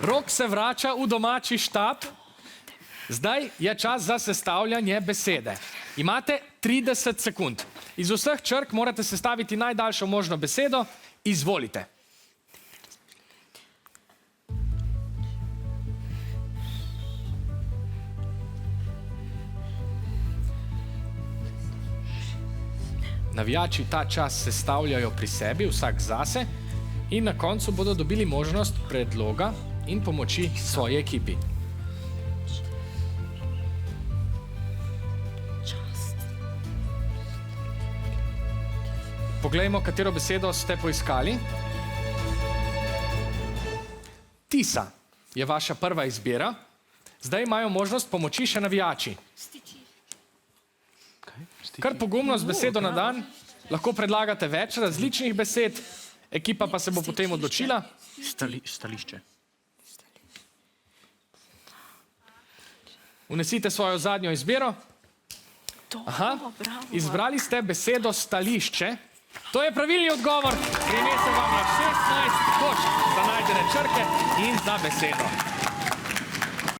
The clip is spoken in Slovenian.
Rok se vrača v domači štab. Zdaj je čas za sestavljanje besede. Imate 30 sekund. Iz vseh črk morate sestaviti najdaljšo možno besedo. Izvolite. Navijači ta čas sestavljajo pri sebi, vsak zase, in na koncu bodo dobili možnost predloga in pomoči svoji ekipi. Poglejmo, katero besedo ste poiskali. Tisa je vaša prva izbira. Zdaj imajo možnost pomoči še navijači. Kar pogumno z besedo na dan, lahko predlagate več različnih besed, ekipa pa se bo potem odločila. Stališče. Vnesite svojo zadnjo izbiro. Aha, izbrali ste besedo stališče. To je pravilni odgovor. Prinese vam na 16 točk za najdene črke in za besedo.